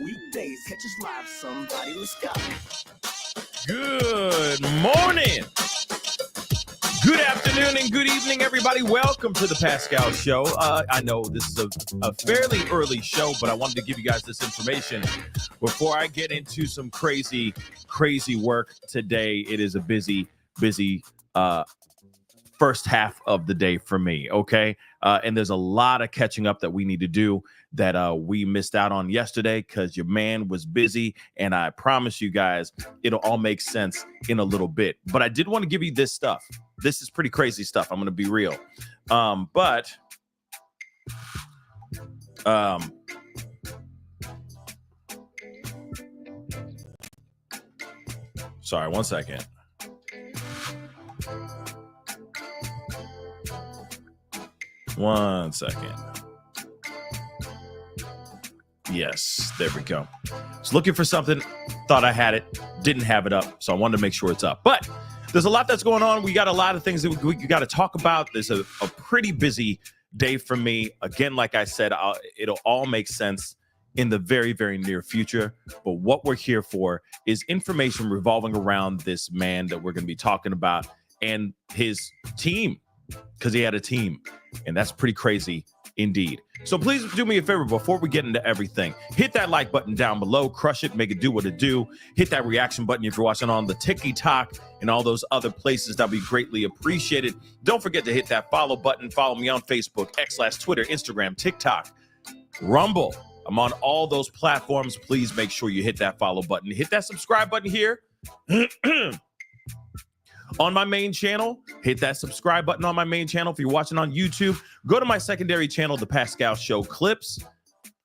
Weekdays, catch us live, somebody. Let's go. Good morning. Good afternoon and good evening, everybody. Welcome to the Pascal Show. I know this is a fairly early show, but I wanted to give you guys this information before I get into some crazy work today. It is a busy first half of the day for me, okay? And there's a lot of catching up that we need to do that we missed out on yesterday because your man was busy, and I promise you guys it'll all make sense in a little bit. But I did want to give you this stuff. This is pretty crazy stuff. I'm going to be real. Sorry, one second. One second. Yes, there we go. Was looking for something, thought I had it, didn't have it up, so I wanted to make sure it's up. But there's a lot that's going on. We got a lot of things that we got to talk about. There's a pretty busy day for me. Again, like I said, it'll all make sense in the very, very near future. But what we're here for is information revolving around this man that we're going to be talking about and his team, because he had a team, and that's pretty crazy indeed. So please do me a favor before we get into everything. Hit that like button down below, crush it, make it do what it do. Hit that reaction button if you're watching on the TikTok and all those other places. That'll be greatly appreciated. Don't forget to hit that follow button. Follow me on Facebook, X/Twitter, Instagram, TikTok, Rumble. I'm on all those platforms. Please make sure you hit that follow button. Hit that subscribe button here. On my main channel, hit that subscribe button on my main channel. If you're watching on YouTube, go to my secondary channel, The Pascal Show Clips.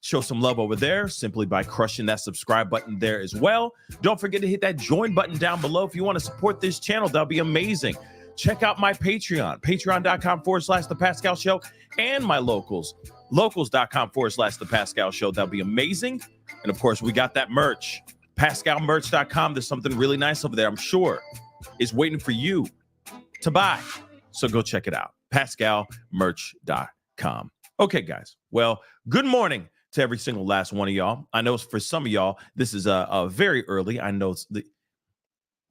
Show some love over there simply by crushing that subscribe button there as well. Don't forget to hit that join button down below if you want to support this channel. That'll be amazing. Check out my Patreon, patreon.com/The Pascal Show, and my locals, locals.com/The Pascal Show. That'll be amazing. And of course, we got that merch, pascalmerch.com. There's something really nice over there, I'm sure. Is waiting for you to buy. So go check it out. pascalmerch.com. Okay, guys. Well, good morning to every single last one of y'all. I know for some of y'all, this is a very early. I know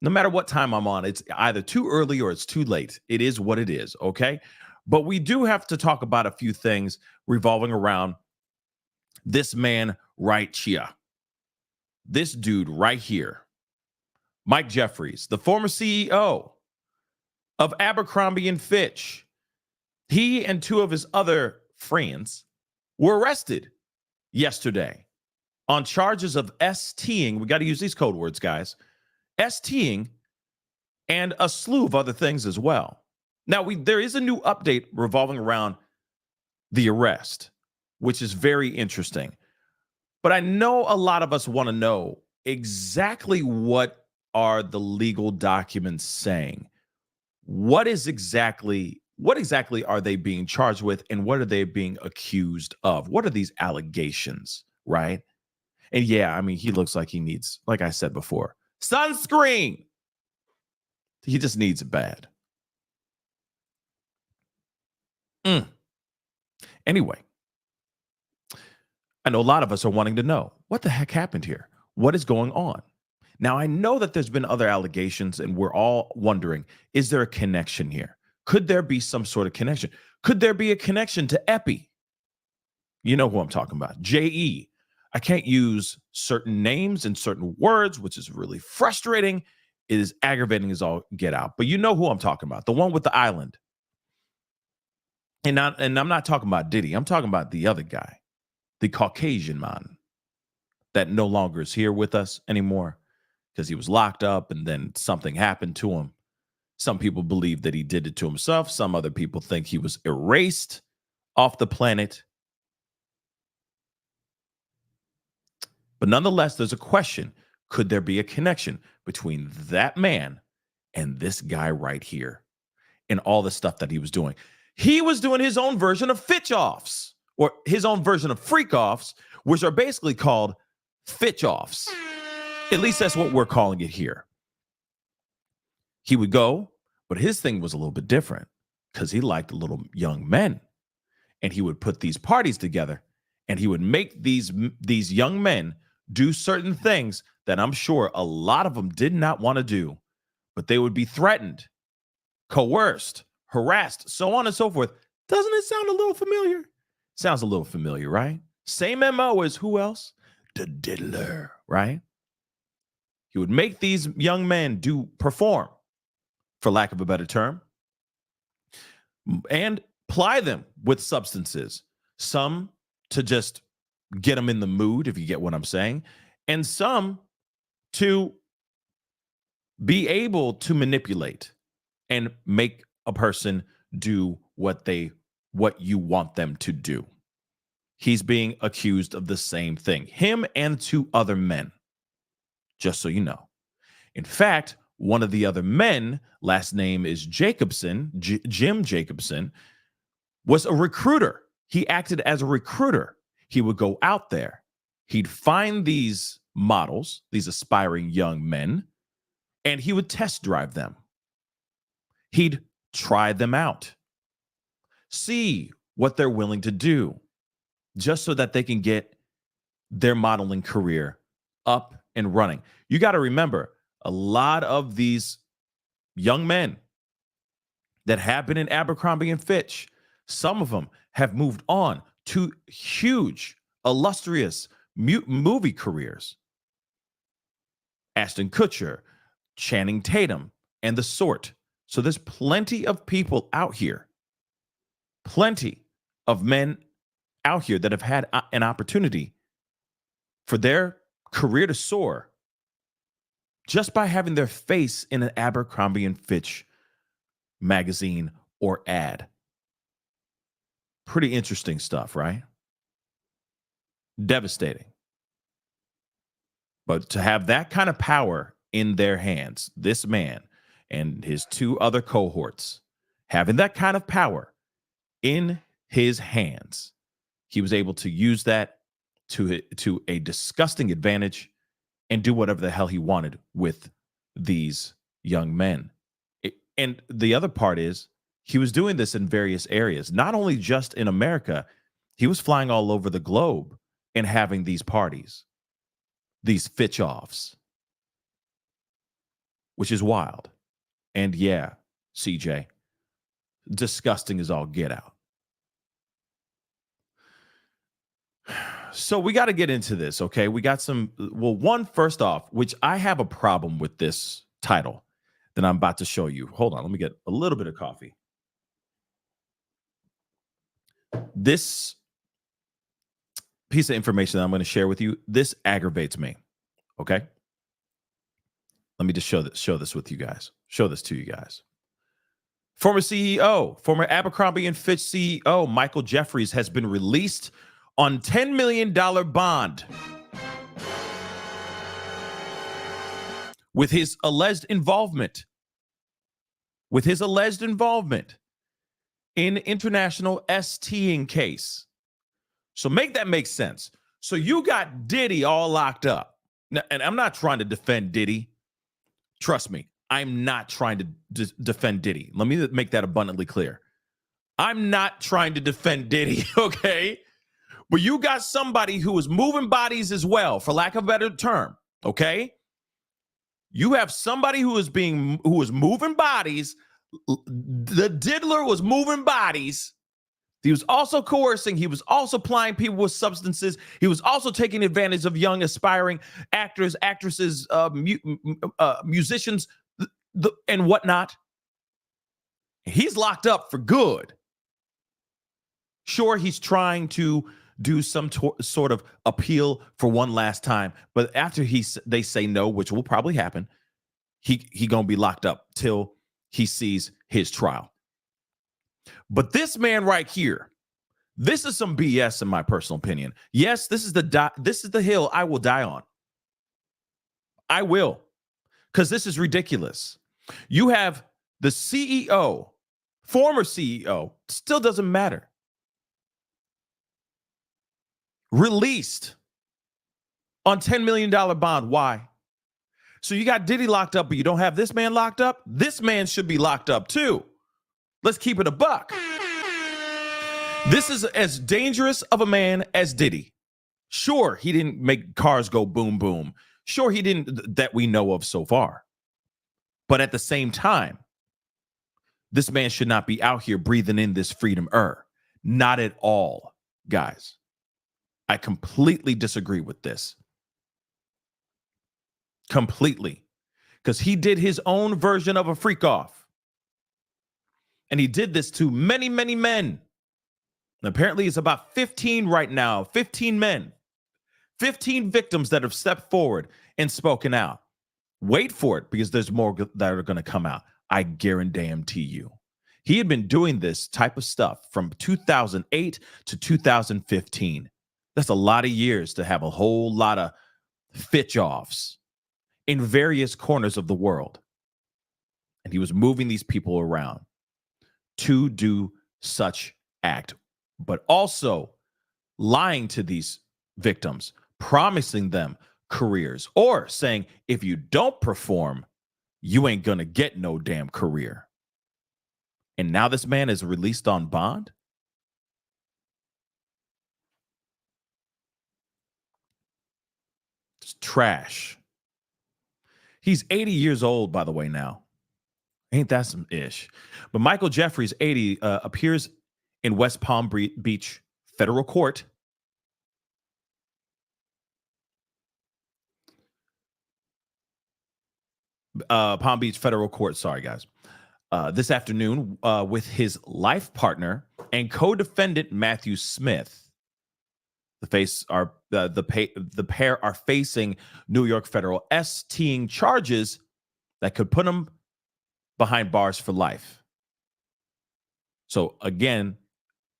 no matter what time I'm on, it's either too early or it's too late. It is what it is, okay? But we do have to talk about a few things revolving around this man right here. This dude right here. Mike Jeffries, the former CEO of Abercrombie Fitch. He and two of his other friends were arrested yesterday on charges of STing. We got to use these code words, guys. STing and a slew of other things as well. Now, there is a new update revolving around the arrest, which is very interesting. But I know a lot of us want to know exactly what are the legal documents saying? What exactly are they being charged with, and what are they being accused of? What are these allegations, right? And yeah, I mean, he looks like he needs, like I said before, sunscreen. He just needs it bad. Anyway, I know a lot of us are wanting to know, what the heck happened here? What is going on? Now, I know that there's been other allegations, and we're all wondering, is there a connection here? Could there be some sort of connection? Could there be a connection to Epi? You know who I'm talking about, J.E. I can't use certain names and certain words, which is really frustrating. It is aggravating as all get out. But you know who I'm talking about, the one with the island. And I'm not talking about Diddy. I'm talking about the other guy, the Caucasian man that no longer is here with us anymore, because he was locked up and then something happened to him. Some people believe that he did it to himself. Some other people think he was erased off the planet. But nonetheless, there's a question. Could there be a connection between that man and this guy right here and all the stuff that he was doing? He was doing his own version of Fitch offs, or his own version of freak offs, which are basically called Fitch offs. At least that's what we're calling it here. He would go, but his thing was a little bit different because he liked little young men. And he would put these parties together, and he would make these young men do certain things that I'm sure a lot of them did not want to do, but they would be threatened, coerced, harassed, so on and so forth. Doesn't it sound a little familiar? Sounds a little familiar, right? Same MO as who else? The diddler, right? He would make these young men perform, for lack of a better term, and ply them with substances. Some to just get them in the mood, if you get what I'm saying, and some to be able to manipulate and make a person do what you want them to do. He's being accused of the same thing. Him and 2 other men, just so you know. In fact, one of the other men, last name is Jacobson, Jim Jacobson, was a recruiter. He acted as a recruiter. He would go out there. He'd find these models, these aspiring young men, and he would test drive them. He'd try them out, see what they're willing to do, just so that they can get their modeling career up and running. You got to remember, a lot of these young men that have been in Abercrombie and Fitch, some of them have moved on to huge, illustrious movie careers. Ashton Kutcher, Channing Tatum, and the sort. So there's plenty of people out here, plenty of men out here that have had an opportunity for their career to soar just by having their face in an Abercrombie and Fitch magazine or ad. Pretty interesting stuff, right? Devastating. But to have that kind of power in their hands, this man and his 2 other cohorts, having that kind of power in his hands, he was able to use that to a disgusting advantage and do whatever the hell he wanted with these young men. And the other part is he was doing this in various areas, not only just in America. He was flying all over the globe and having these parties, these Fitch-offs, which is wild. And yeah, CJ, disgusting as all get out. So we got to get into this, okay? We got one, first off, which I have a problem with this title that I'm about to show you. Hold on, let me get a little bit of coffee. This piece of information that I'm going to share with you, this aggravates me, okay? Let me just show this with you guys. Show this to you guys. Former Abercrombie and Fitch CEO, Michael Jeffries, has been released on $10 million bond with his alleged involvement in international STing case. So make that make sense. So you got Diddy all locked up. Now, and I'm not trying to defend Diddy. Trust me, I'm not trying to defend Diddy. Let me make that abundantly clear. I'm not trying to defend Diddy, okay? But you got somebody who is moving bodies as well, for lack of a better term, okay? You have somebody who is moving bodies. The diddler was moving bodies. He was also coercing. He was also plying people with substances. He was also taking advantage of young aspiring actors, actresses, musicians, and whatnot. He's locked up for good. Sure, he's trying to do some sort of appeal for one last time, but after they say no, which will probably happen, he gonna be locked up till he sees his trial. But this man right here, this is some BS in my personal opinion. Yes, this is the hill I will die on. I will, because this is ridiculous. You have the CEO, former CEO, still doesn't matter, released on $10 million bond. Why? So you got Diddy locked up, but you don't have this man locked up? This man should be locked up too. Let's keep it a buck. This is as dangerous of a man as Diddy. Sure, he didn't make cars go boom, boom. Sure, he didn't, that we know of so far. But at the same time, this man should not be out here breathing in this freedom air. Not at all, guys. I completely disagree with this. Completely. Because he did his own version of a freak off. And he did this to many, many men. And apparently, it's about 15 right now, 15 men, 15 victims that have stepped forward and spoken out. Wait for it, because there's more that are going to come out. I guarantee you. He had been doing this type of stuff from 2008 to 2015. That's a lot of years to have a whole lot of Fitch offs in various corners of the world. And he was moving these people around to do such act, but also lying to these victims, promising them careers, or saying, if you don't perform, you ain't gonna get no damn career. And now this man is released on bond? It's trash. He's 80 years old, by the way, now. Ain't that some ish? But Michael Jeffries, 80, appears in West Palm Beach federal court. Palm Beach federal court, sorry, guys. This afternoon with his life partner and co-defendant Matthew Smith. The pair are facing New York federal STing charges that could put them behind bars for life. So again,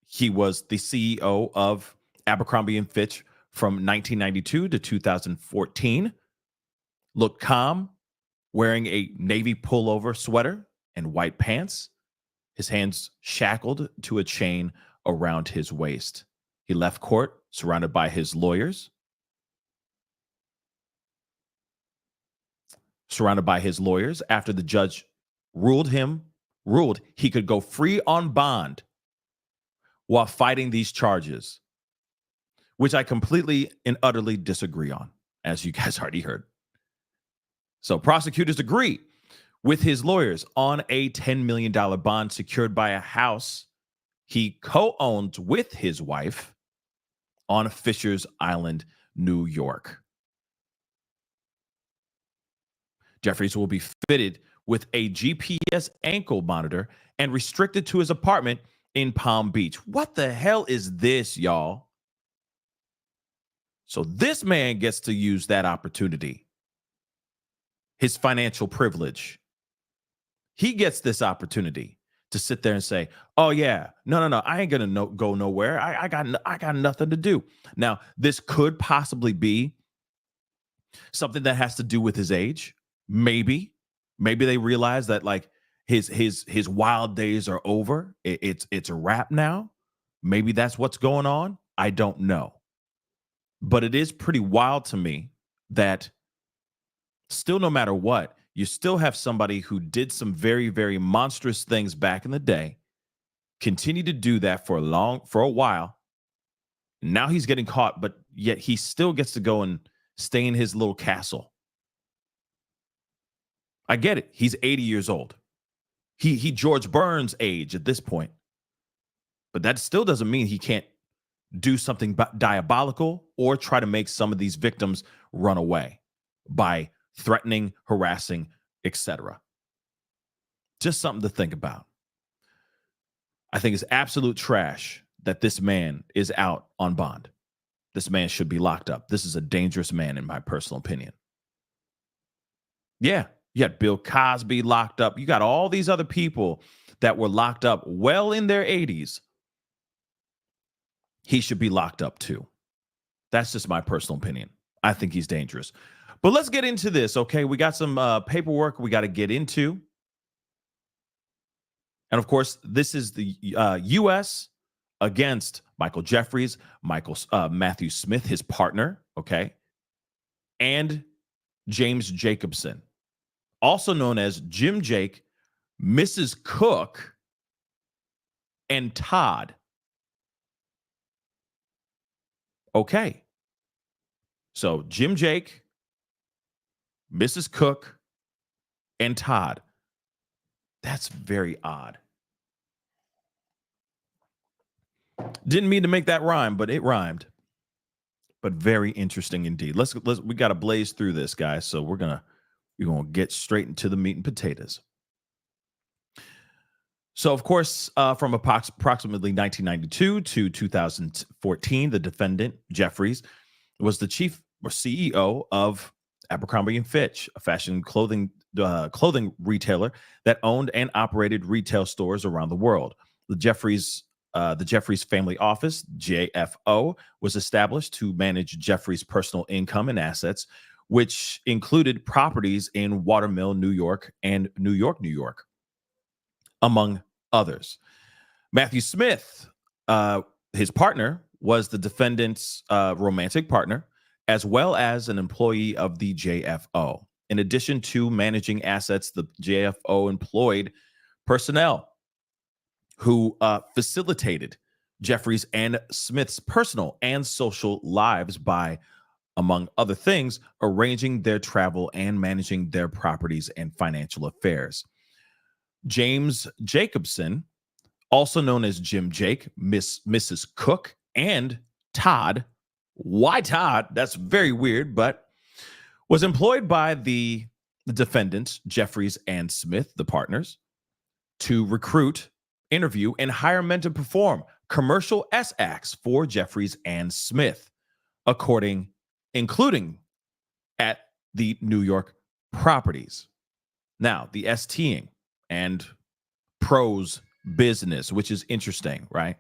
he was the CEO of Abercrombie and Fitch from 1992 to 2014. Looked calm, wearing a navy pullover sweater and white pants, his hands shackled to a chain around his waist. He left court surrounded by his lawyers. After the judge ruled he could go free on bond while fighting these charges, which I completely and utterly disagree on, as you guys already heard. So prosecutors agree with his lawyers on a $10 million bond secured by a house he co-owned with his wife on Fisher's Island, New York. Jeffries will be fitted with a GPS ankle monitor and restricted to his apartment in Palm Beach. What the hell is this, y'all? So this man gets to use that opportunity, his financial privilege. He gets this opportunity to sit there and say, "Oh yeah, no, I ain't gonna go nowhere. I got nothing to do." Now, this could possibly be something that has to do with his age. Maybe they realize that like his wild days are over. It's a wrap now. Maybe that's what's going on. I don't know, but it is pretty wild to me that still, no matter what, you still have somebody who did some very, very monstrous things back in the day, continue to do that for a while. Now he's getting caught, but yet he still gets to go and stay in his little castle. I get it. He's 80 years old. He George Burns age at this point. But that still doesn't mean he can't do something diabolical or try to make some of these victims run away by threatening, harassing, etc. Just something to think about. I think it's absolute trash that this man is out on bond. This man should be locked up. This is a dangerous man, in my personal opinion. Yeah, you got Bill Cosby locked up. You got all these other people that were locked up well in their 80s. He should be locked up too. That's just my personal opinion. I think he's dangerous. But let's get into this, okay? We got some paperwork we got to get into. And of course, this is the U.S. against Michael Jeffries, Matthew Smith, his partner, okay, and James Jacobson, also known as Jim Jake, Mrs. Cook, and Todd. Okay, So Jim Jake, Mrs. Cook, and Todd. That's very odd. Didn't mean to make that rhyme, but it rhymed. But very interesting indeed. Let's we got to blaze through this, guys. So we're gonna get straight into the meat and potatoes. So, of course, from approximately 1992 to 2014, the defendant, Jeffries, was the chief or CEO of Abercrombie and Fitch, a fashion clothing retailer that owned and operated retail stores around the world. The Jeffries family office, JFO, was established to manage Jeffries' personal income and assets, which included properties in Watermill, New York, and New York, among others. Matthew Smith, his partner, was the defendant's romantic partner, as well as an employee of the JFO. In addition to managing assets, the JFO employed personnel who facilitated Jeffries and Smith's personal and social lives by, among other things, arranging their travel and managing their properties and financial affairs. James Jacobson, also known as Jim Jake, Mrs. Cook, and Todd. Why Todd? That's very weird, but was employed by the defendants, Jeffries and Smith, the partners, to recruit, interview, and hire men to perform commercial S acts for Jeffries and Smith, including at the New York properties. Now, the STing and pros business, which is interesting, right?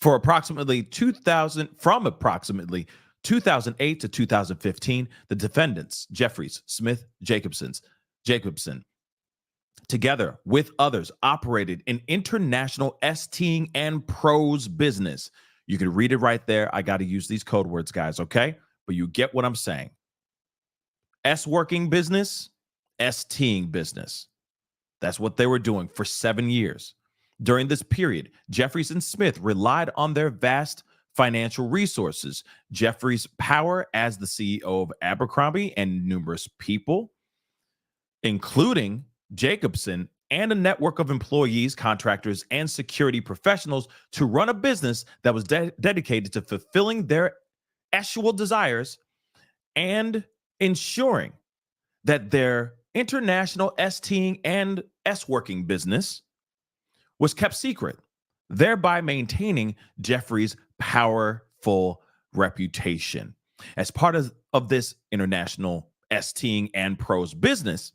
From approximately 2008 to 2015, the defendants, Jeffries, Smith, Jacobson, together with others, operated an international STing and pros business. You can read it right there. I got to use these code words, guys, okay? But you get what I'm saying. S-working business, STing business. That's what they were doing for 7 years. During this period, Jeffries and Smith relied on their vast financial resources, Jeffries' power as the CEO of Abercrombie, and numerous people, including Jacobson, and a network of employees, contractors, and security professionals to run a business that was dedicated to fulfilling their actual desires and ensuring that their international STing and S-working business was kept secret, thereby maintaining Jeffries' powerful reputation. As part of this international STing and pros business,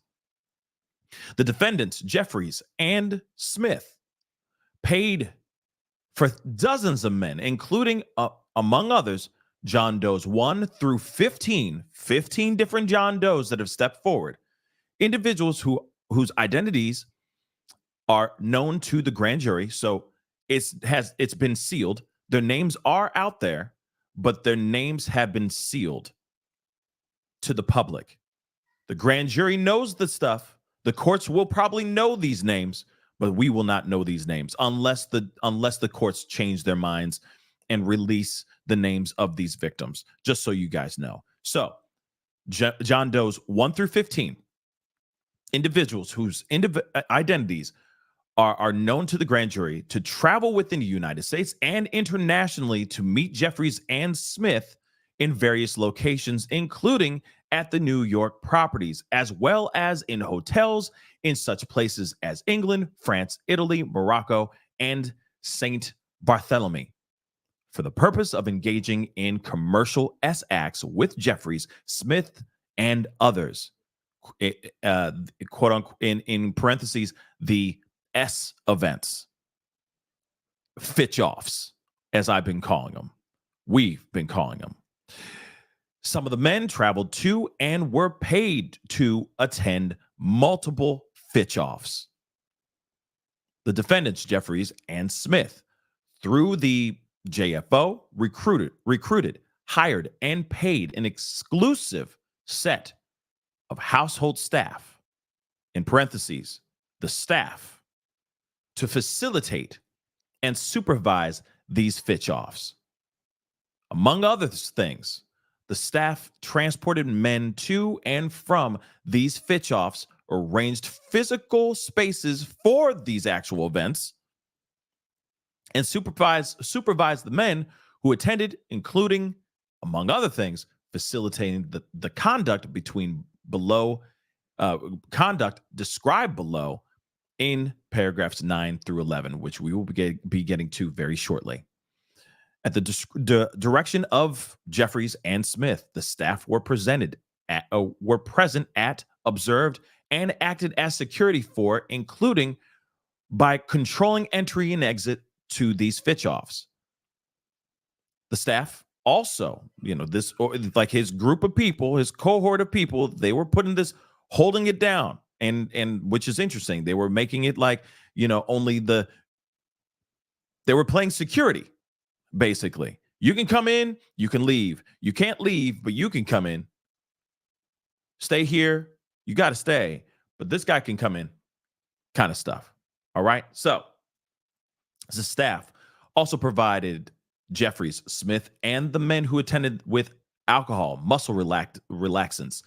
the defendants, Jeffries and Smith, paid for dozens of men, including, among others, John Does 1 through 15 different John Does that have stepped forward, individuals whose identities are known to the grand jury. So it's been sealed. Their names are out there, but their names have been sealed to the public. The grand jury knows the stuff. The courts will probably know these names, but we will not know these names unless the courts change their minds and release the names of these victims, just so you guys know. So John Does 1 through 15, individuals whose identities are known to the grand jury to travel within the United States and internationally to meet Jeffries and Smith in various locations, including at the New York properties, as well as in hotels in such places as England, France, Italy, Morocco, and St. Bartholomew, for the purpose of engaging in commercial S acts with Jeffries, Smith, and others. Quote unquote, in parentheses, the S events, Fitch offs, as I've been calling them. We've been calling them. Some of the men traveled to and were paid to attend multiple Fitch offs. The defendants, Jeffries and Smith, through the JFO, recruited, hired, and paid an exclusive set of household staff, in parentheses, the staff, to facilitate and supervise these Fitch offs. Among other things, The staff transported men to and from these Fitch-offs, arranged physical spaces for these actual events, and supervised the men who attended, including, among other things, facilitating the conduct between below conduct described below in paragraphs 9 through 11, which we will be getting to very shortly. At the direction of Jeffries and Smith, the staff were present at, observed, and acted as security for, including by controlling entry and exit to these Fitch-offs. The staff also, this, or like his group of people, his cohort of people, they were putting this, holding it down, and which is interesting. They were making it like, only they were playing security. Basically, you can come in, you can leave. You can't leave, but you can come in. Stay here. You got to stay, but this guy can come in, kind of stuff. All right. So the staff also provided Jeffries, Smith, and the men who attended with alcohol, muscle relaxants,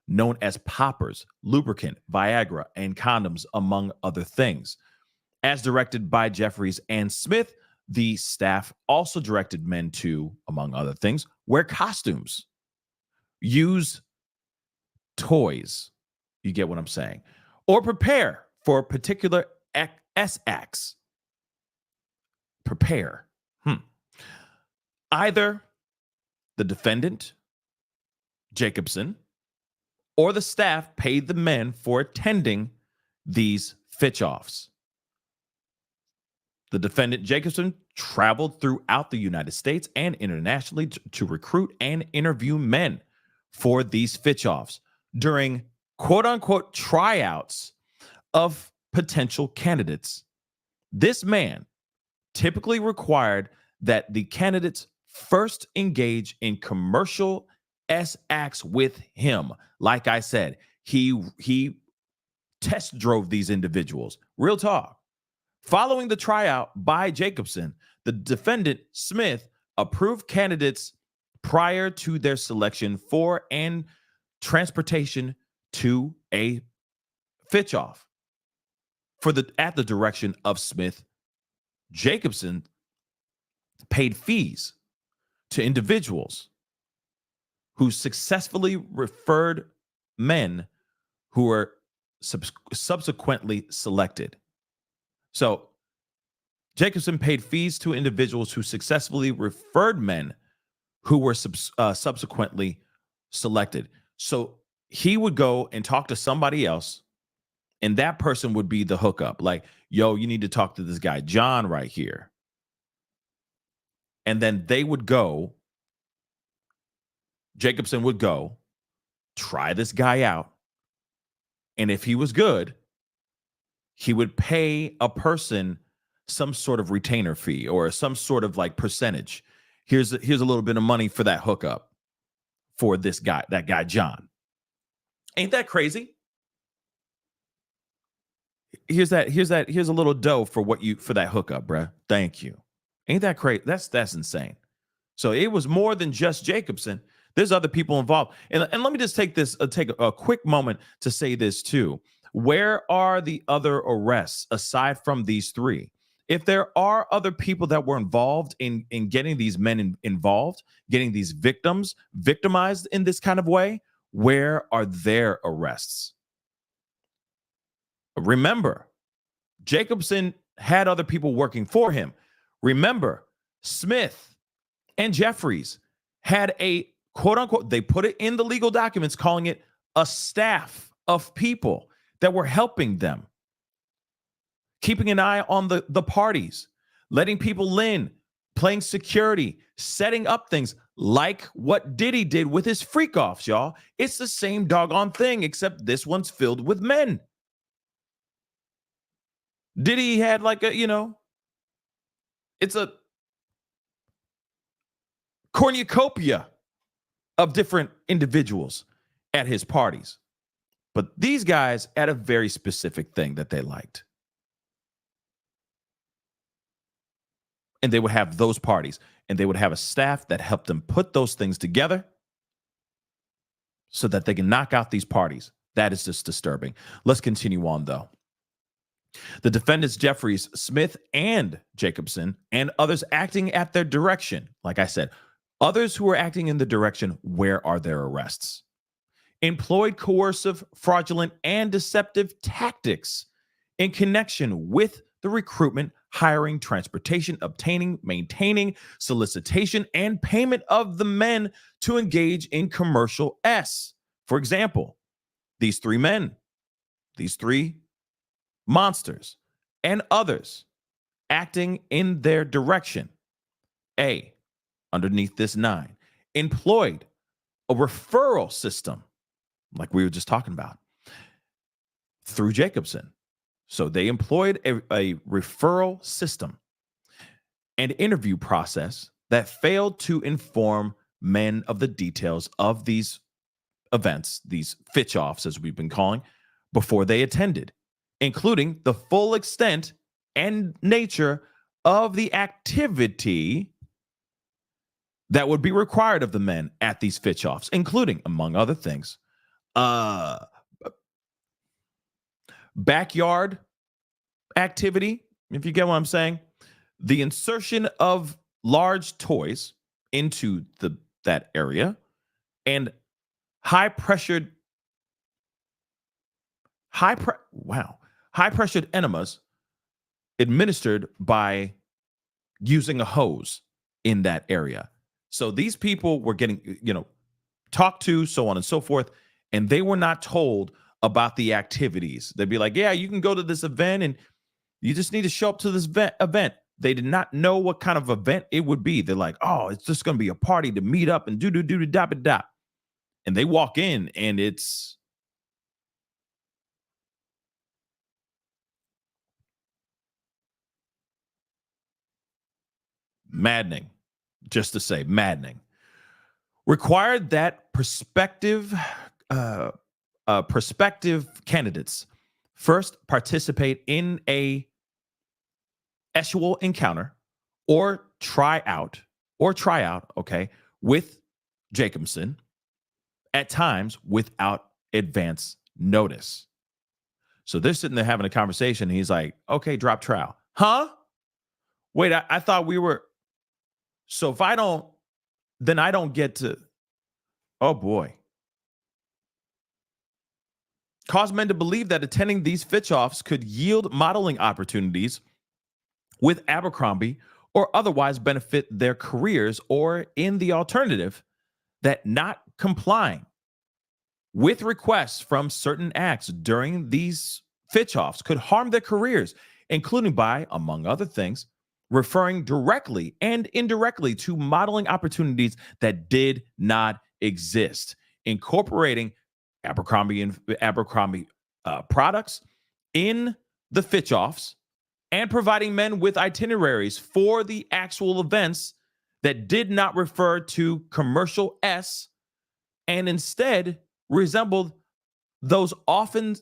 known as poppers, lubricant, Viagra, and condoms, among other things. As directed by Jeffries and Smith, the staff also directed men to, among other things, wear costumes, use toys, you get what I'm saying, or prepare for particular S-acts. Prepare. Either the defendant, Jacobson, or the staff paid the men for attending these Fitch-offs. The defendant, Jacobson, traveled throughout the United States and internationally to recruit and interview men for these Fitch-offs during quote-unquote tryouts of potential candidates. This man typically required that the candidates first engage in commercial S-acts with him. Like I said, he test drove these individuals. Real talk. Following the tryout by Jacobson, the defendant, Smith, approved candidates prior to their selection for and transportation to a Fitch-off. At the direction of Smith, Jacobson paid fees to individuals who successfully referred men who were subsequently selected. So Jacobson paid fees to individuals who successfully referred men who were subsequently selected. So he would go and talk to somebody else, and that person would be the hookup. Like, yo, you need to talk to this guy, John, right here. And then they would go, Jacobson would go, try this guy out. And if he was good, he would pay a person some sort of retainer fee or some sort of like percentage. Here's a little bit of money for that hookup for this guy, that guy, John. Ain't that crazy? Here's a little dough for that hookup, bruh. Thank you. Ain't that crazy? That's insane. So it was more than just Jacobson. There's other people involved. And let me just take a quick moment to say this too. Where are the other arrests aside from these three? If there are other people that were involved in getting these men involved, getting these victims victimized in this kind of way, where are their arrests? Remember, Jacobson had other people working for him. Remember, Smith and Jeffries had a quote unquote, they put it in the legal documents calling it a staff of people that were helping them, keeping an eye on the parties, letting people in, playing security, setting up things like what Diddy did with his freak offs, y'all. It's the same doggone thing, except this one's filled with men. Diddy had like it's a cornucopia of different individuals at his parties. But these guys had a very specific thing that they liked. And they would have those parties, and they would have a staff that helped them put those things together. so that they can knock out these parties. That is just disturbing. Let's continue on, though. The defendants, Jeffries, Smith, and Jacobson, and others acting at their direction. Like I said, others who are acting in the direction, where are their arrests? Employed coercive, fraudulent, and deceptive tactics in connection with the recruitment, hiring, transportation, obtaining, maintaining, solicitation, and payment of the men to engage in commercial S. For example, these three men, these three monsters, and others acting in their direction. A, underneath this 9, employed a referral system, like we were just talking about, through Jacobson. So they employed a referral system and interview process that failed to inform men of the details of these events, these Fitch-offs, as we've been calling, before they attended, including the full extent and nature of the activity that would be required of the men at these Fitch-offs, including, among other things, backyard activity, if you get what I'm saying, the insertion of large toys into that area, and high pressured enemas administered by using a hose in that area. So these people were getting, talked to, so on and so forth, and they were not told about the activities. They'd be like, yeah, you can go to this event and you just need to show up to this event. They did not know what kind of event it would be. They're like, oh, it's just going to be a party to meet up and do. And they walk in and it's maddening, just to say maddening. Required that prospective candidates first participate in a actual encounter or try out, okay, with Jacobson, at times without advance notice. So they're sitting there having a conversation. And he's like, okay, drop trowel. Huh? Wait, I thought we were. So if I don't, then I don't get to. Oh boy. Cause men to believe that attending these Fitch-offs could yield modeling opportunities with Abercrombie or otherwise benefit their careers, or in the alternative, that not complying with requests from certain acts during these Fitch-offs could harm their careers, including by, among other things, referring directly and indirectly to modeling opportunities that did not exist, incorporating Abercrombie products in the Fitch-offs, and providing men with itineraries for the actual events that did not refer to commercial S and instead resembled those often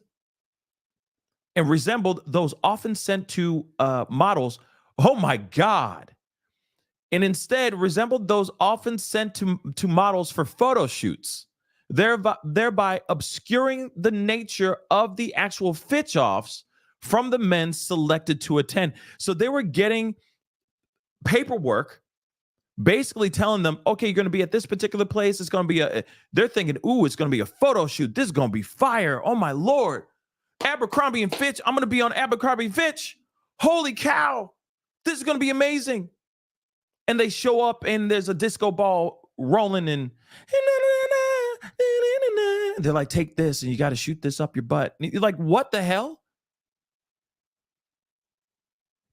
sent to models. Oh my God. And instead resembled those often sent to models for photo shoots, thereby obscuring the nature of the actual Fitch-offs from the men selected to attend. So they were getting paperwork basically telling them, okay, you're going to be at this particular place. It's going to be they're thinking, ooh, it's going to be a photo shoot. This is going to be fire. Oh my Lord. Abercrombie and Fitch. I'm going to be on Abercrombie Fitch. Holy cow. This is going to be amazing. And they show up and there's a disco ball rolling and they're like, take this and you got to shoot this up your butt. And you're like, what the hell?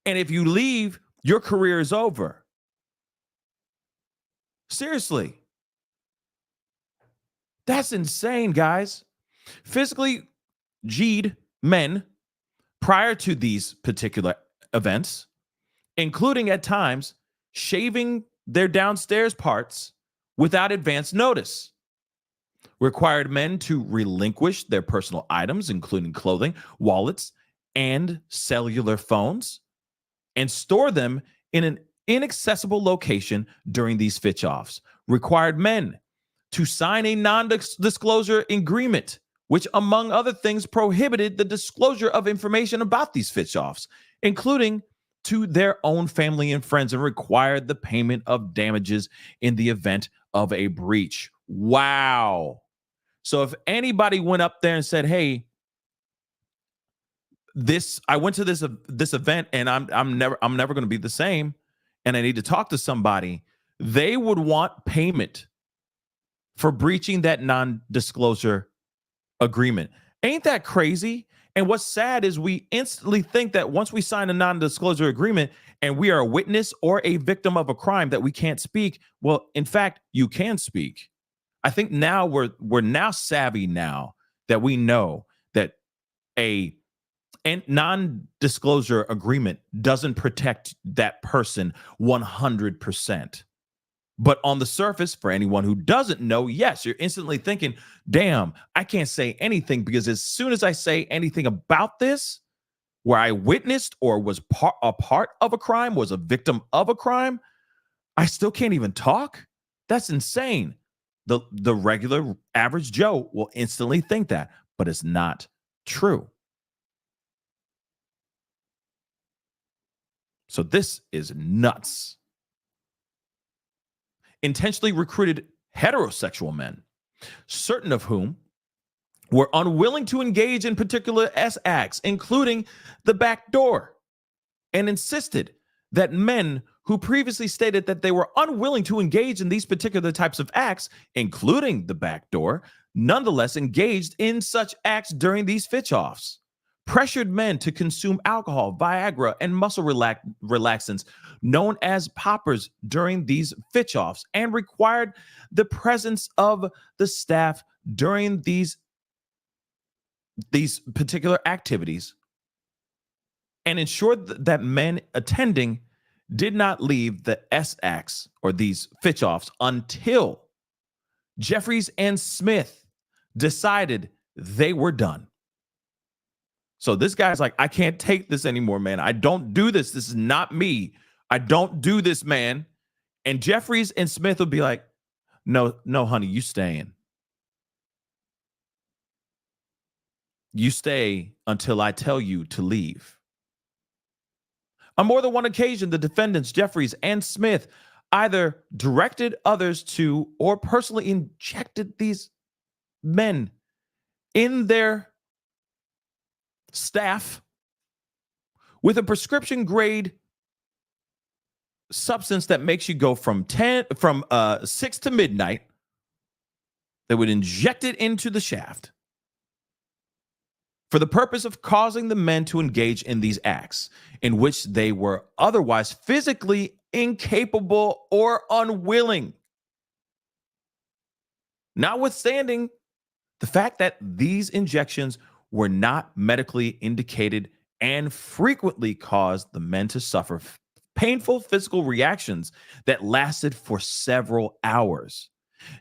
And if you leave, your career is over. Seriously. That's insane, guys. Physically G'd men prior to these particular events, including at times shaving their downstairs parts without advance notice. Required men to relinquish their personal items, including clothing, wallets, and cellular phones, and store them in an inaccessible location during these Fitch-offs. Required men to sign a non-disclosure agreement, which, among other things, prohibited the disclosure of information about these Fitch-offs, including to their own family and friends, and required the payment of damages in the event of a breach. Wow. So if anybody went up there and said, "Hey, I went to this event and I'm never going to be the same, and I need to talk to somebody," they would want payment for breaching that non-disclosure agreement. Ain't that crazy? And what's sad is we instantly think that once we sign a non-disclosure agreement and we are a witness or a victim of a crime that we can't speak. Well, in fact, you can speak. I think now we're now savvy now that we know that a non-disclosure agreement doesn't protect that person 100%. But on the surface, for anyone who doesn't know, yes, you're instantly thinking, damn, I can't say anything because as soon as I say anything about this, where I witnessed or was a part of a crime, was a victim of a crime, I still can't even talk. That's insane. The regular average Joe will instantly think that, but it's not true. So this is nuts. Intentionally recruited heterosexual men, certain of whom were unwilling to engage in particular acts, including the back door, and insisted that men who previously stated that they were unwilling to engage in these particular types of acts, including the back door, nonetheless engaged in such acts during these Fitch-offs. Pressured men to consume alcohol, Viagra, and muscle relaxants known as poppers during these Fitch-offs, and required the presence of the staff during these particular activities, and ensured that men attending did not leave the S-acts or these Fitch-offs until Jeffries and Smith decided they were done. So this guy's like, I can't take this anymore, man. I don't do this. This is not me. I don't do this, man. And Jeffries and Smith would be like, no, honey, you staying. You stay until I tell you to leave. On more than one occasion, the defendants, Jeffries and Smith, either directed others to or personally injected these men in their staff with a prescription grade substance that makes you go from 6 to midnight. They would inject it into the shaft for the purpose of causing the men to engage in these acts in which they were otherwise physically incapable or unwilling. Notwithstanding the fact that these injections were not medically indicated and frequently caused the men to suffer painful physical reactions that lasted for several hours.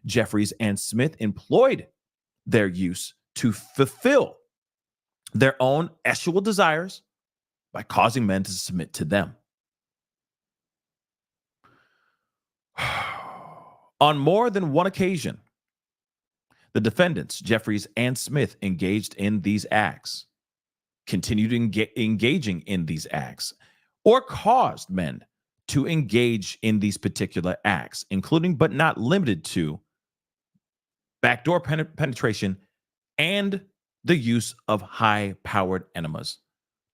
Jeffries and Smith employed their use to fulfill their own sexual desires by causing men to submit to them. On more than one occasion, the defendants, Jeffries and Smith, engaged in these acts, continued engaging in these acts, or caused men to engage in these particular acts, including but not limited to backdoor penetration and the use of high-powered enemas,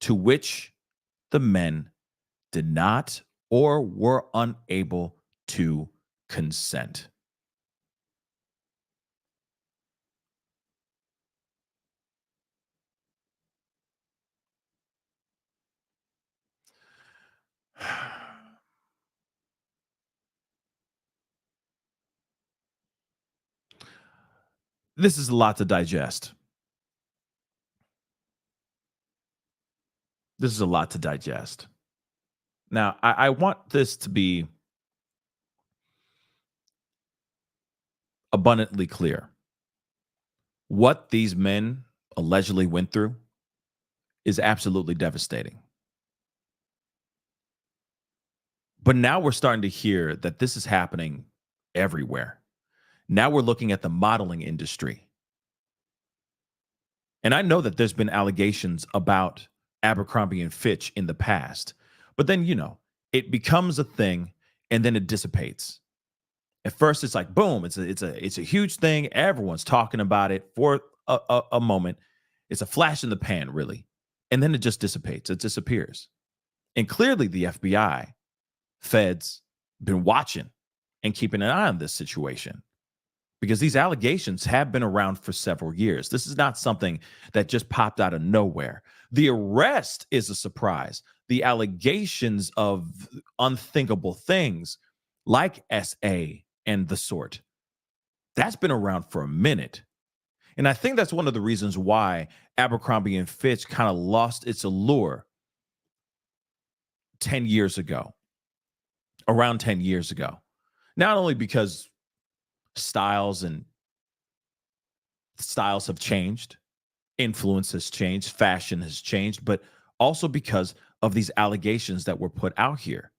to which the men did not or were unable to consent. This is a lot to digest. This is a lot to digest. Now, I want this to be abundantly clear. What these men allegedly went through is absolutely devastating. But now we're starting to hear that this is happening everywhere. Now we're looking at the modeling industry. And I know that there's been allegations about Abercrombie and Fitch in the past, but then, it becomes a thing and then it dissipates. At first, it's like, boom, it's a huge thing. Everyone's talking about it for a moment. It's a flash in the pan, really. And then it just dissipates. It disappears. And clearly the FBI, feds, been watching and keeping an eye on this situation, because these allegations have been around for several years. This is not something that just popped out of nowhere. The arrest is a surprise. The allegations of unthinkable things like SA and the sort, that's been around for a minute. And I think that's one of the reasons why Abercrombie and Fitch kind of lost its allure 10 years ago, around 10 years ago. Not only because styles have changed, influence has changed, fashion has changed, but also because of these allegations that were put out here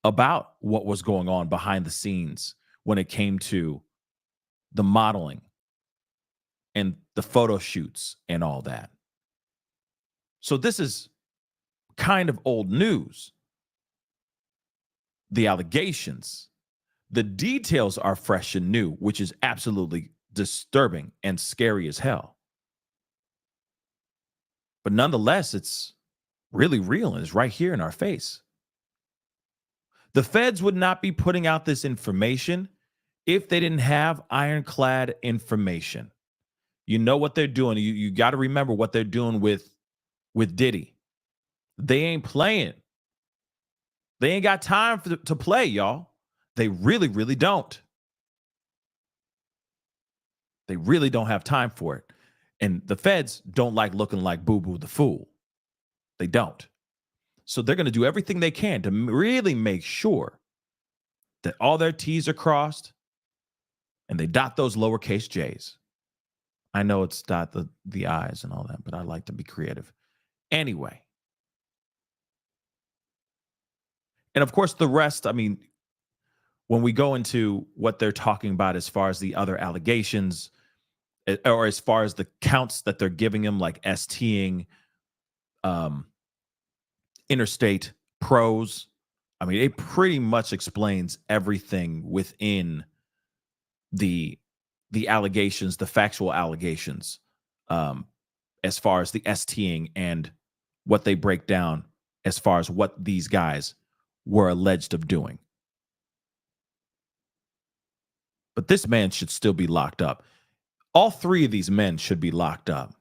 about what was going on behind the scenes when it came to the modeling and the photo shoots and all that. So this is kind of old news. The allegations, the details are fresh and new, which is absolutely disturbing and scary as hell. But nonetheless, it's really real and it's right here in our face. The feds would not be putting out this information if they didn't have ironclad information. You know what they're doing. You got to remember what they're doing with Diddy. They ain't playing. They ain't got time to play, y'all. They really, really don't. They really don't have time for it. And the feds don't like looking like Boo Boo the Fool. They don't. So they're going to do everything they can to really make sure that all their T's are crossed and they dot those lowercase J's. I know it's dot the I's and all that, but I like to be creative. Anyway. And of course, the rest, I mean, when we go into what they're talking about as far as the other allegations, or as far as the counts that they're giving him, like STing, interstate pros, I mean, it pretty much explains everything within the allegations, the factual allegations, as far as the STing and what they break down as far as what these guys were alleged of doing. But this man should still be locked up. All three of these men should be locked up.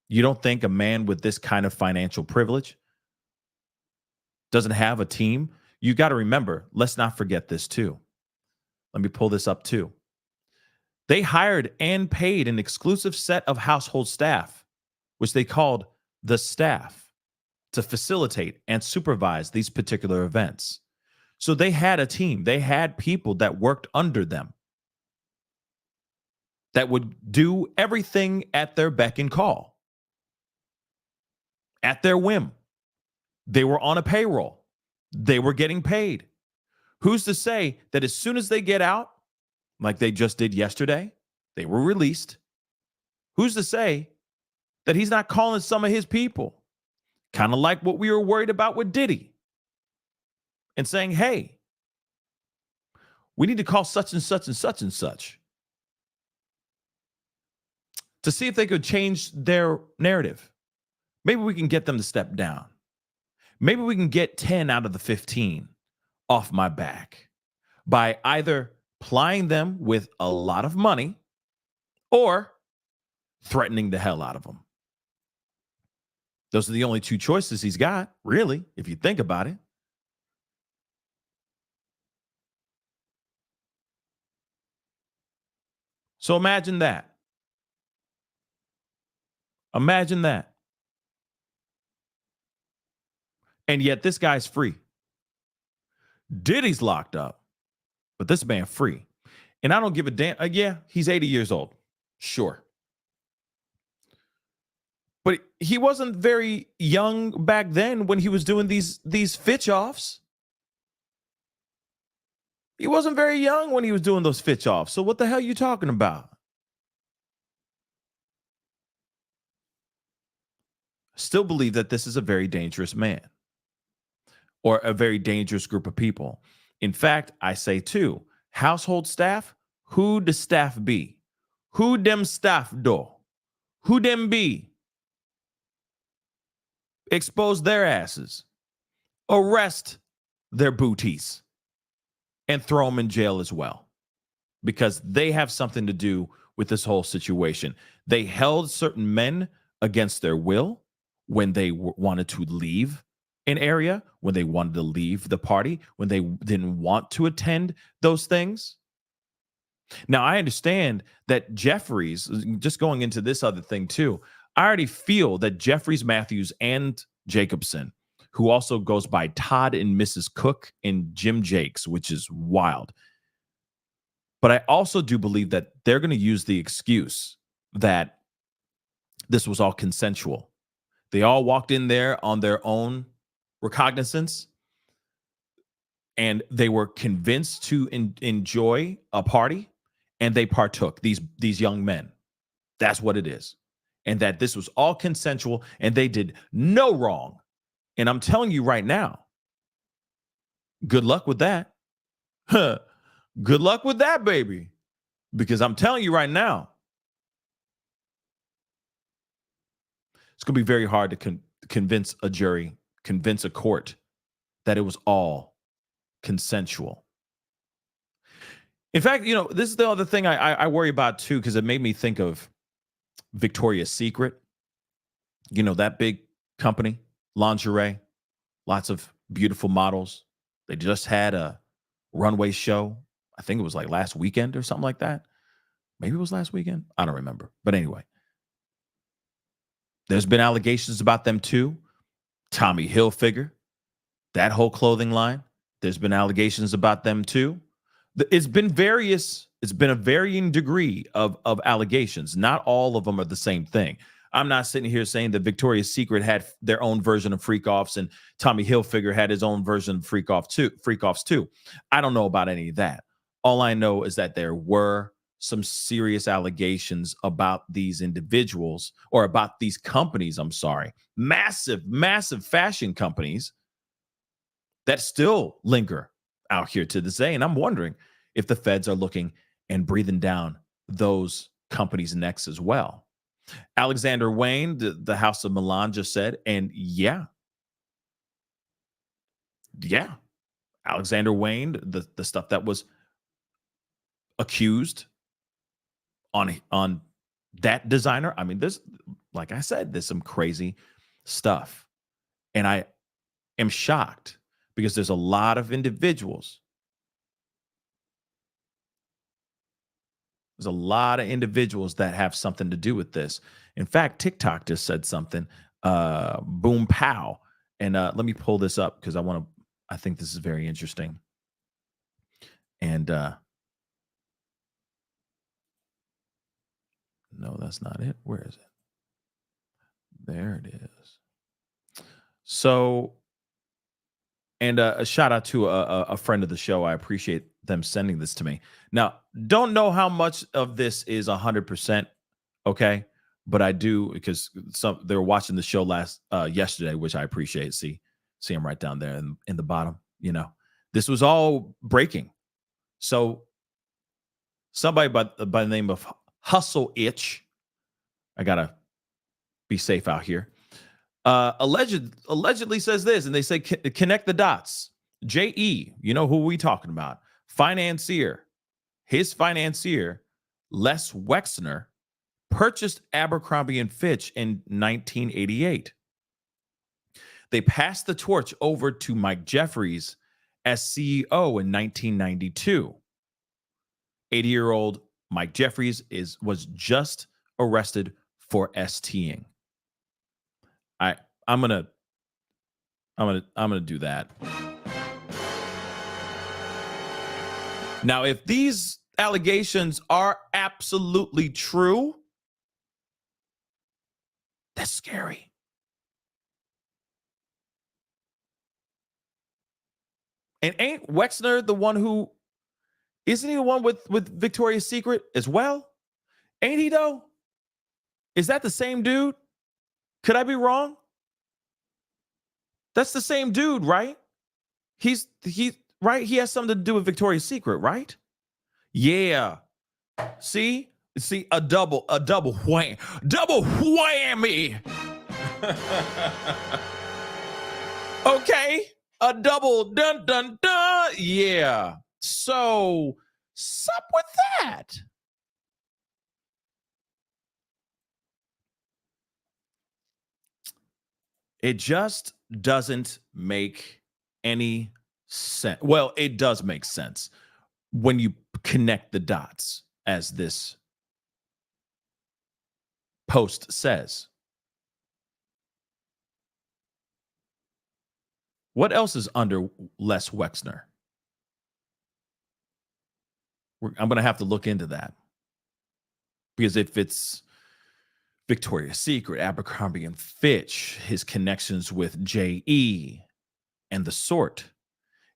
You don't think a man with this kind of financial privilege doesn't have a team? You got to remember, let's not forget this too. Let me pull this up too. They hired and paid an exclusive set of household staff, which they called the staff, to facilitate and supervise these particular events. So they had a team. They had people that worked under them that would do everything at their beck and call, at their whim. They were on a payroll. They were getting paid. Who's to say that as soon as they get out, like they just did yesterday, they were released? Who's to say that he's not calling some of his people, kind of like what we were worried about with Diddy, and saying, hey, we need to call such and such and such and such to see if they could change their narrative. Maybe we can get them to step down. Maybe we can get 10 out of the 15 off my back by either plying them with a lot of money or threatening the hell out of them. Those are the only two choices he's got, really, if you think about it. So imagine that. Imagine that. And yet this guy's free. Diddy's locked up, but this man free. And I don't give a damn. Yeah, he's 80 years old. Sure. But he wasn't very young back then when he was doing these Fitch offs. He wasn't very young when he was doing those Fitch offs. So what the hell are you talking about? Still believe that this is a very dangerous man or a very dangerous group of people. In fact, I say too, household staff, who the staff be? Who them staff do? Who them be? Expose their asses, arrest their booties, and throw them in jail as well, because they have something to do with this whole situation. They held certain men against their will when they wanted to leave an area, when they wanted to leave the party, when they didn't want to attend those things. Now, I understand that Jeffries, just going into this other thing too, I already feel that Jeffries, Matthews, and Jacobson, who also goes by Todd and Mrs. Cook and Jim Jakes, which is wild. But I also do believe that they're going to use the excuse that this was all consensual. They all walked in there on their own recognizance, and they were convinced to enjoy a party, and they partook. These young men. That's what it is. And that this was all consensual, and they did no wrong. And I'm telling you right now, good luck with that. Good luck with that, baby. Because I'm telling you right now, it's going to be very hard to convince a jury, convince a court that it was all consensual. In fact, this is the other thing I worry about too, because it made me think of Victoria's Secret. That big company, lingerie, lots of beautiful models. They just had a runway show. I think it was like last weekend or something like that. Maybe it was last weekend. I don't remember. But anyway, there's been allegations about them too. Tommy Hilfiger, that whole clothing line. There's been allegations about them too. It's been a varying degree of allegations. Not all of them are the same thing. I'm not sitting here saying that Victoria's Secret had their own version of freak offs and Tommy Hilfiger had his own version of freak offs too. I don't know about any of that. All I know is that there were some serious allegations about these individuals, or about these companies. I'm sorry, massive fashion companies that still linger out here to this day. And I'm wondering if the feds are looking and breathing down those companies' necks as well. Alexander Wayne, the House of Milan, just said, and yeah, Alexander Wayne, the stuff that was accused on that designer. I mean, like I said, there's some crazy stuff. And I am shocked because there's a lot of individuals. There's a lot of individuals that have something to do with this. In fact, TikTok just said something, boom, pow. And let me pull this up because I think this is very interesting. And no, that's not it. Where is it? There it is. So, and a shout out to a friend of the show. I appreciate them sending this to me. Now, don't know how much of this is 100%, okay? But I do, because they were watching the show yesterday, which I appreciate. See them right down there in the bottom. This was all breaking. So somebody by the name of Hustle Itch, I gotta be safe out here, allegedly says this, and they say connect the dots. JE, you know who we talking about? His financier, Les Wexner, purchased Abercrombie and Fitch in 1988. They passed the torch over to Mike Jeffries as CEO in 1992. 80-year-old Mike Jeffries was just arrested for STing. I'm gonna do that. Now, if these allegations are absolutely true, that's scary. And ain't Wexner the one who Isn't he the one with Victoria's Secret as well? Ain't he though? Is that the same dude? Could I be wrong? That's the same dude, right? He's right. He has something to do with Victoria's Secret, right? Yeah. See, a double whammy. Okay, a double dun dun dun. Yeah. So, sup with that? It just doesn't make any sense. Well, it does make sense when you connect the dots, as this post says. What else is under Les Wexner? I'm going to have to look into that, because if it's Victoria's Secret, Abercrombie and Fitch, his connections with JE and the sort,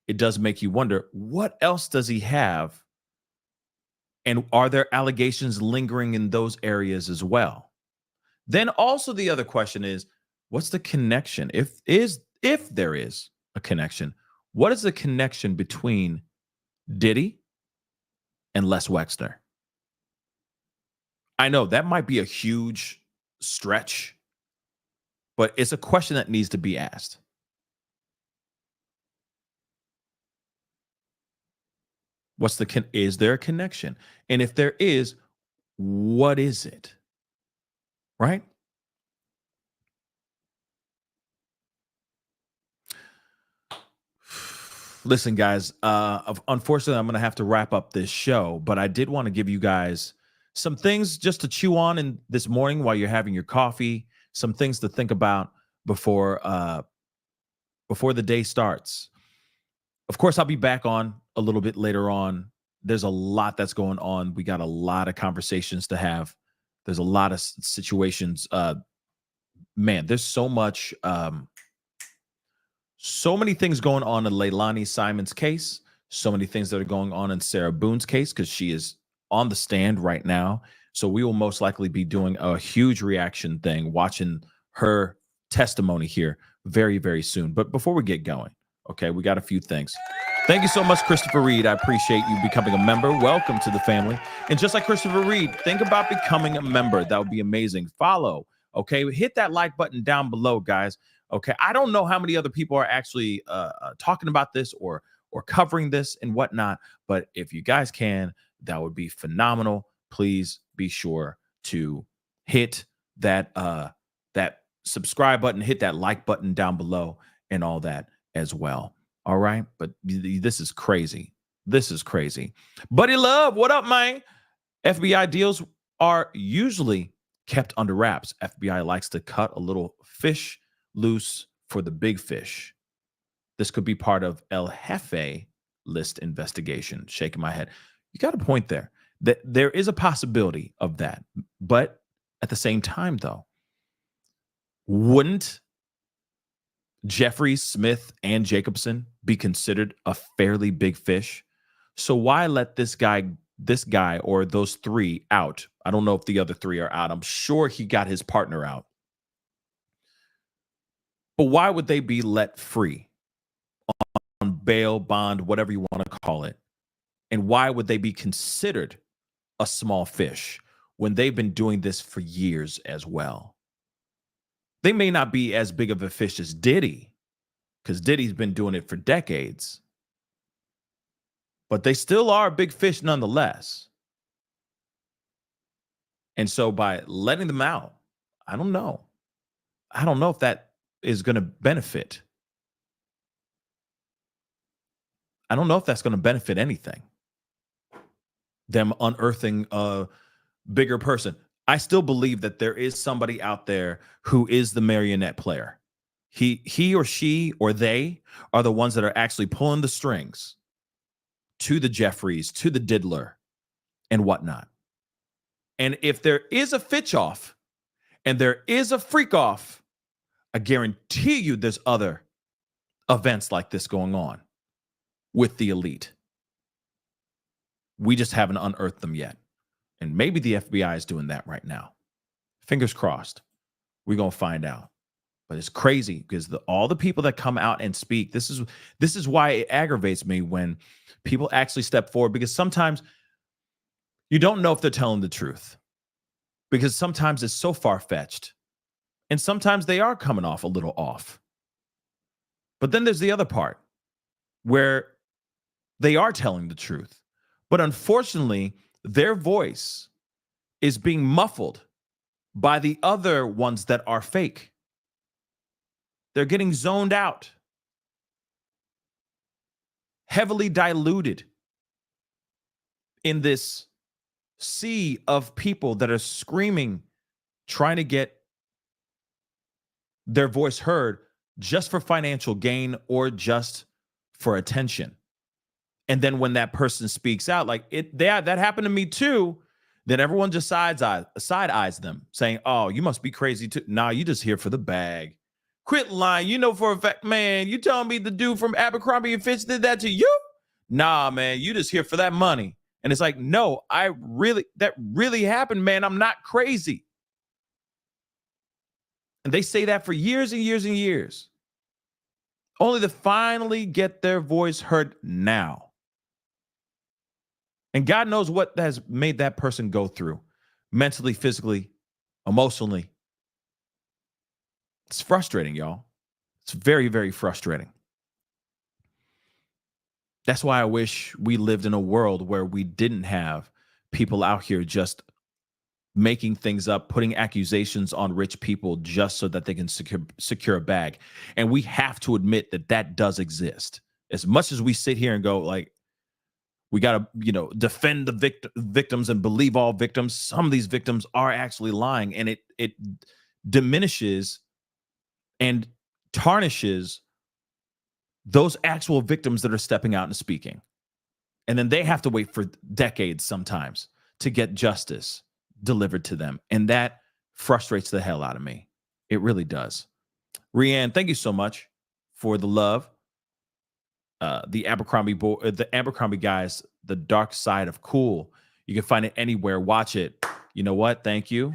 it does make you wonder, what else does he have? And are there allegations lingering in those areas as well? Then also the other question is, what's the connection? If there is a connection, what is the connection between Diddy and Les Wexner? I know that might be a huge stretch, but it's a question that needs to be asked. Is there a connection? And if there is, what is it? Right? Listen, guys, unfortunately, I'm going to have to wrap up this show, but I did want to give you guys some things just to chew on in this morning while you're having your coffee, some things to think about before the day starts. Of course, I'll be back on a little bit later on. There's a lot that's going on. We got a lot of conversations to have. There's a lot of situations. Man, there's so much, so many things going on in Leilani Simon's case. So many things that are going on in Sarah Boone's case, because she is on the stand right now. So we will most likely be doing a huge reaction thing, watching her testimony here very, very soon. But before we get going, okay, we got a few things. Thank you so much, Christopher Reed. I appreciate you becoming a member. Welcome to the family. And just like Christopher Reed, think about becoming a member. That would be amazing. Follow, okay? Hit that like button down below, guys. Okay, I don't know how many other people are actually talking about this or covering this and whatnot, but if you guys can, that would be phenomenal. Please be sure to hit that that subscribe button, hit that like button down below, and all that as well. All right, but this is crazy. This is crazy. Buddy Love, what up, man? FBI deals are usually kept under wraps. FBI likes to cut a little fish loose for the big fish. This could be part of El Jefe list investigation. Shaking my head. You got a point there. That there is a possibility of that. But at the same time, though, wouldn't Jeffries, Smith, and Jacobson be considered a fairly big fish? So why let this guy or those three out? I don't know if the other three are out. I'm sure he got his partner out. But why would they be let free on bail, bond, whatever you want to call it? And why would they be considered a small fish when they've been doing this for years as well? They may not be as big of a fish as Diddy, because Diddy's been doing it for decades. But they still are a big fish nonetheless. And so by letting them out, I don't know. I don't know if that is going to benefit. I don't know if that's going to benefit anything. Them unearthing a bigger person. I still believe that there is somebody out there who is the marionette player. He or she or they are the ones that are actually pulling the strings to the Jeffries, to the Diddler, and whatnot. And if there is a Fitch off and there is a freak off, I guarantee you there's other events like this going on with the elite. We just haven't unearthed them yet. And maybe the FBI is doing that right now. Fingers crossed. We're going to find out. But it's crazy because all the people that come out and speak, this is why it aggravates me when people actually step forward, because sometimes you don't know if they're telling the truth, because sometimes it's so far-fetched and sometimes they are coming off a little off. But then there's the other part where they are telling the truth, but unfortunately their voice is being muffled by the other ones that are fake. They're getting zoned out, heavily diluted in this sea of people that are screaming, trying to get their voice heard just for financial gain or just for attention. And then when that person speaks out, like that happened to me too, then everyone just side eyes them, saying, "Oh, you must be crazy too." Nah, you just here for the bag. Quit lying. You know for a fact, man, you telling me the dude from Abercrombie Fitch did that to you? Nah, man, you just here for that money. And it's like, no, that really happened, man. I'm not crazy. And they say that for years and years and years, only to finally get their voice heard now. And God knows what has made that person go through mentally, physically, emotionally. It's frustrating, y'all. It's very, very frustrating. That's why I wish we lived in a world where we didn't have people out here just making things up, putting accusations on rich people just so that they can secure a bag. And we have to admit that does exist. As much as we sit here and go like, we got to, defend the victims and believe all victims, some of these victims are actually lying, and it diminishes and tarnishes those actual victims that are stepping out and speaking. And then they have to wait for decades sometimes to get justice delivered to them. And that frustrates the hell out of me. It really does. Rianne, thank you so much for the love. The Abercrombie guys, The Dark Side of Cool. You can find it anywhere. Watch it. You know what? Thank you.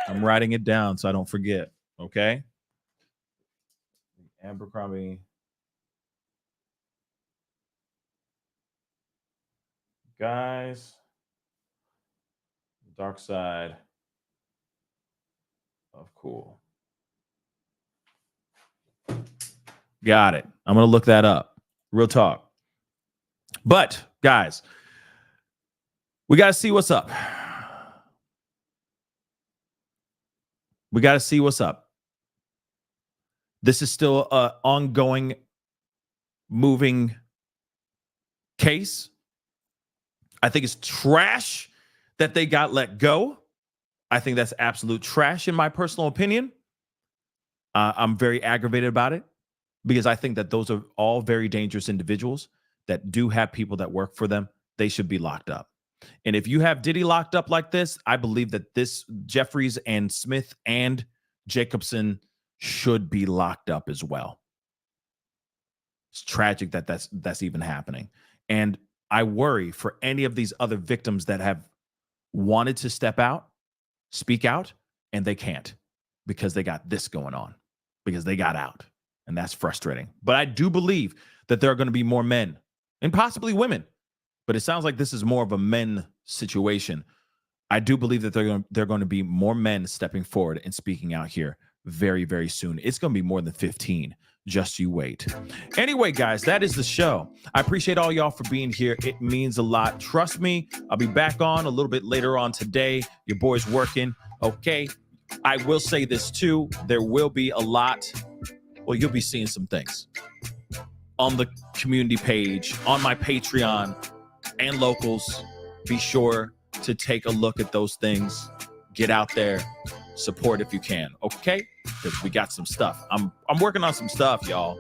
I'm writing it down so I don't forget. Okay. Abercrombie guys, Dark Side of Cool. Got it. I'm going to look that up. Real talk. But guys, we got to see what's up. We got to see what's up. This is still an ongoing, moving case. I think it's trash that they got let go. I think that's absolute trash in my personal opinion. I'm very aggravated about it because I think that those are all very dangerous individuals that do have people that work for them. They should be locked up. And if you have Diddy locked up like this, I believe that this Jeffries and Smith and Jacobson should be locked up as well. It's tragic that that's even happening. And I worry for any of these other victims that have wanted to speak out, and they can't because they got this going on, because they got out. And that's frustrating. But I do believe that there are going to be more men and possibly women. But it sounds like this is more of a men situation. I do believe that they're going to be more men stepping forward and speaking out here very, very soon. It's going to be more than 15. Just you wait. Anyway, guys, that is the show. I appreciate all y'all for being here. It means a lot. Trust me, I'll be back on a little bit later on today. Your boy's working. Okay. I will say this too. There will be a lot. Well, you'll be seeing some things on the community page, on my Patreon and locals. Be sure to take a look at those things. Get out there. Support if you can, okay? Because we got some stuff. I'm working on some stuff, y'all.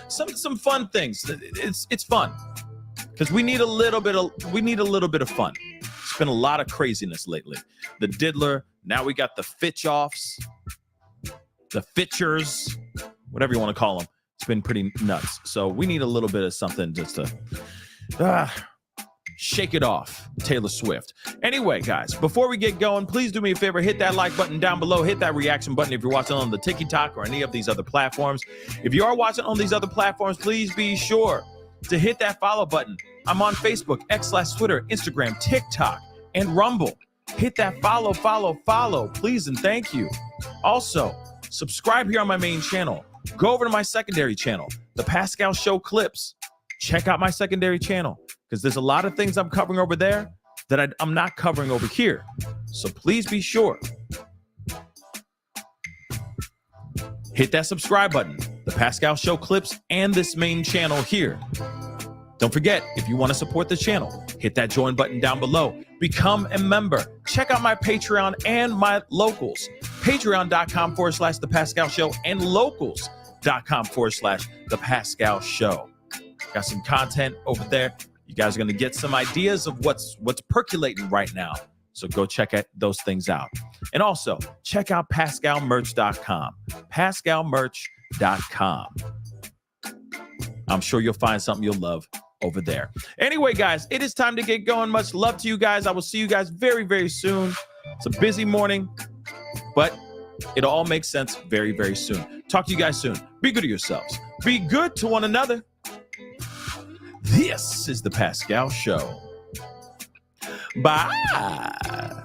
Some fun things. It's fun because we need a little bit of fun. It's been a lot of craziness lately. The diddler. Now we got the Fitch offs, the Fitchers. whatever you want to call them. It's been pretty nuts. So we need a little bit of something just to shake it off, Taylor Swift. Anyway, guys, before we get going, please do me a favor, hit that like button down below, hit that reaction button if you're watching on the TikTok or any of these other platforms. If you are watching on these other platforms, please be sure to hit that follow button. I'm on Facebook, X/Twitter, Instagram, TikTok, and Rumble. Hit that follow, please and thank you. Also, subscribe here on my main channel. Go over to my secondary channel, The Pascal Show Clips. Check out my secondary channel because there's a lot of things I'm covering over there that I'm not covering over here. So please be sure. Hit that subscribe button, The Pascal Show Clips, and this main channel here. Don't forget, if you want to support the channel, hit that join button down below. Become a member. Check out my Patreon and my locals. Patreon.com/The Pascal Show and locals.com/The Pascal Show. Got some content over there. You guys are going to get some ideas of what's percolating right now. So go check those things out. And also, check out PascalMerch.com. PascalMerch.com. I'm sure you'll find something you'll love over there. Anyway, guys, it is time to get going. Much love to you guys. I will see you guys very, very soon. It's a busy morning, but it all makes sense very, very soon. Talk to you guys soon. Be good to yourselves. Be good to one another. This is The Pascal Show. Bye.